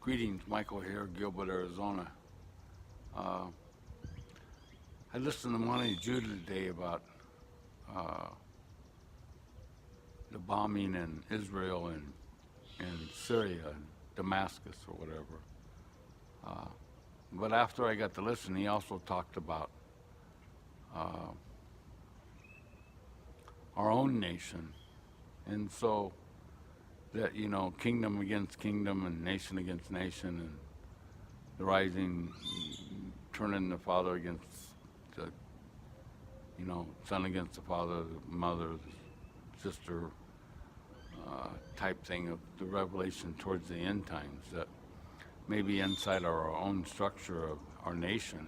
Greetings, Michael here, Gilbert, Arizona. Uh, I listened to Monty Judah today about uh, the bombing in Israel and Syria, and Damascus or whatever. Uh, but after I got to listen, he also talked about uh, our own nation. And so that, kingdom against kingdom and nation against nation and the rising, turning the father against the, son against the father, the mother, the sister type thing of the revelation towards the end times that maybe inside our own structure of our nation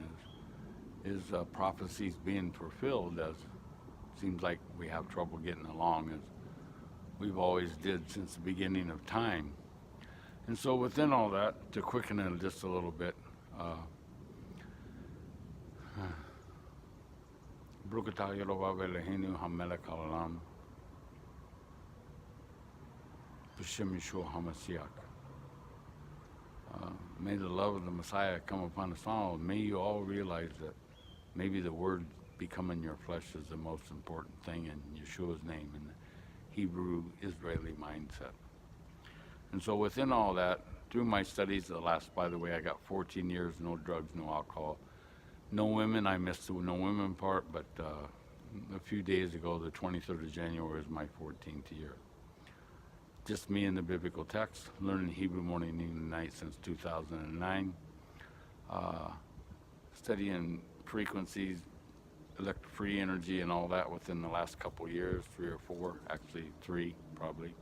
is prophecies being fulfilled as it seems like we have trouble getting along as we've always did since the beginning of time. And so within all that, to quicken it just a little bit, Brukata Yehovah Eloheinu HaMelech HaOlam B'Shem Yeshua HaMashiach. May the love of the Messiah come upon us all. May you all realize that maybe the word becoming your flesh is the most important thing in Yeshua's name in the Hebrew Israeli mindset. And so within all that, through my studies, by the way, I got 14 years, no drugs, no alcohol, no women. I missed the no women part, but a few days ago, the 23rd of January is my 14th year. Just me and the biblical text, learning Hebrew morning, noon, and night since 2009. Studying frequencies, free energy and all that within the last couple years, 3 or 4, actually 3 probably.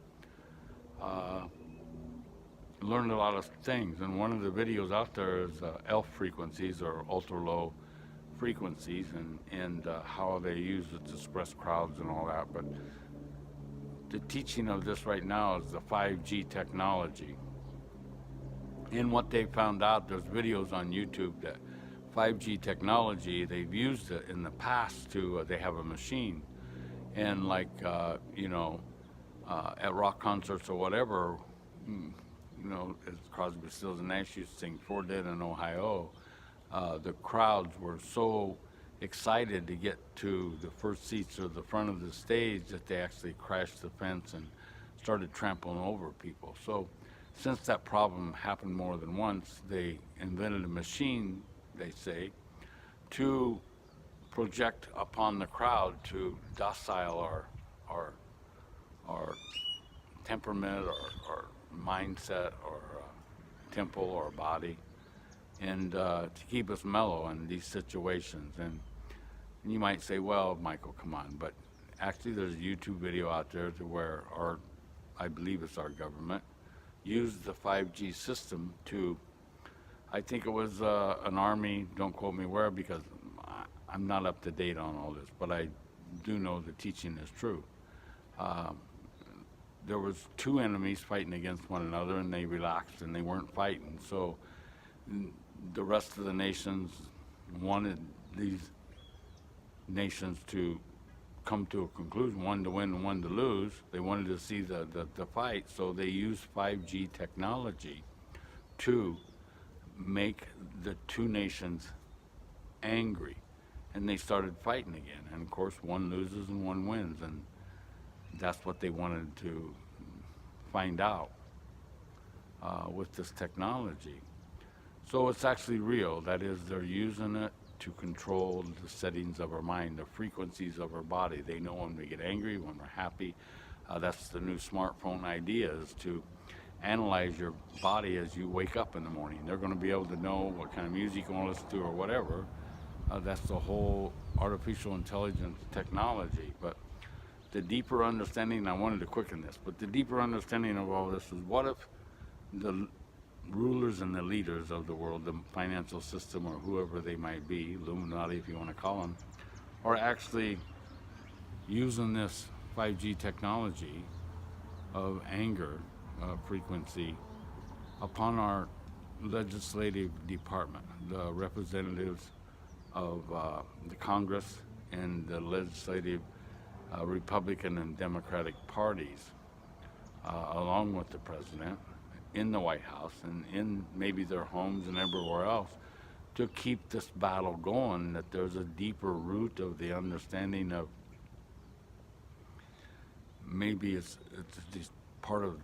Learned a lot of things, and one of the videos out there is ELF frequencies or ultra low frequencies and how they use it to suppress crowds and all that. But the teaching of this right now is the 5G technology. And what they found out, there's videos on YouTube that 5G technology, they've used it in the past to, they have a machine. And like, at rock concerts or whatever, as Crosby, Stills and Nash used to sing "For Dead in Ohio," the crowds were so excited to get to the first seats or the front of the stage that they actually crashed the fence and started trampling over people. So since that problem happened more than once, they invented a machine, they say, to project upon the crowd to docile our temperament or mindset or temple or body, and to keep us mellow in these situations. And you might say, well, Michael, come on, but actually there's a YouTube video out there to where I believe it's our government, used the 5G system to, I think it was an army, don't quote me where because I'm not up to date on all this, but I do know the teaching is true. There was 2 enemies fighting against one another, and they relaxed and they weren't fighting. So the rest of the nations wanted these nations to come to a conclusion, one to win and one to lose. They wanted to see the fight, so they used 5G technology to make the 2 nations angry, and they started fighting again. And of course, one loses and one wins, and that's what they wanted to find out with this technology. So it's actually real. That is, they're using it to control the settings of our mind, the frequencies of our body. They know when we get angry, when we're happy. That's the new smartphone idea, is to analyze your body as you wake up in the morning. They're going to be able to know what kind of music you want to listen to or whatever. That's the whole artificial intelligence technology. But the deeper understanding, I wanted to quicken this, but the deeper understanding of all this is, what if the rulers and the leaders of the world, the financial system or whoever they might be, Illuminati if you want to call them, are actually using this 5G technology of anger frequency upon our legislative department, the representatives of the Congress and the legislative Republican and Democratic parties, along with the president, in the White House and in maybe their homes and everywhere else to keep this battle going, that there's a deeper root of the understanding of maybe it's just part of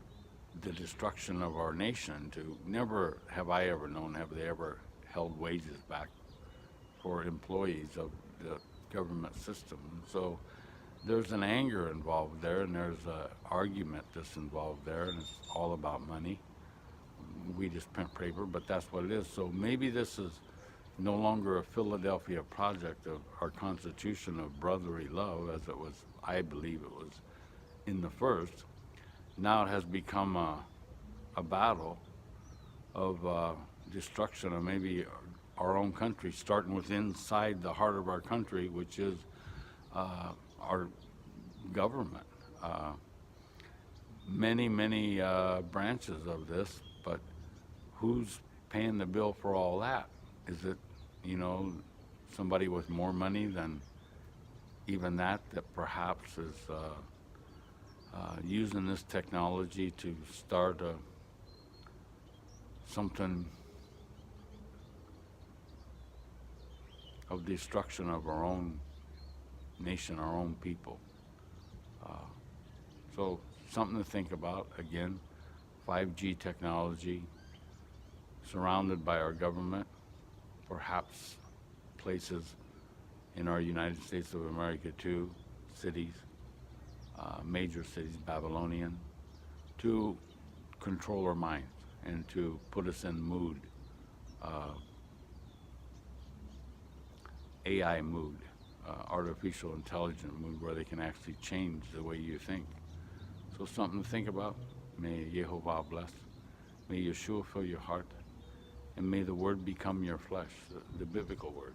the destruction of our nation. To never have I ever known, have they ever held wages back for employees of the government system. So there's an anger involved there, and there's an argument that's involved there, and it's all about money. We just print paper, but that's what it is. So maybe this is no longer a Philadelphia project of our Constitution of brotherly love, as it was, I believe it was in the first. Now it has become a battle of destruction of maybe our own country, starting with inside the heart of our country, which is our government. Many branches of this, but who's paying the bill for all that? Is it, somebody with more money than even that perhaps is using this technology to start something of destruction of our own nation, our own people. So something to think about. Again, 5G technology, surrounded by our government, perhaps places in our United States of America too, cities, major cities, Babylonian, to control our minds and to put us in mood, AI mood, artificial intelligence mood, where they can actually change the way you think. So something to think about. May Yehovah bless. May Yeshua fill your heart. And may the word become your flesh, the biblical word.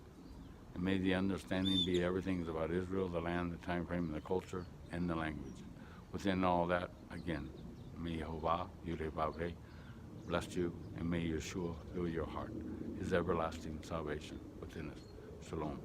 And may the understanding be everything about Israel, the land, the time frame, the culture, and the language. Within all that, again, may Yehovah, Yireh, bless you, and may Yeshua fill your heart, his everlasting salvation within us. Shalom.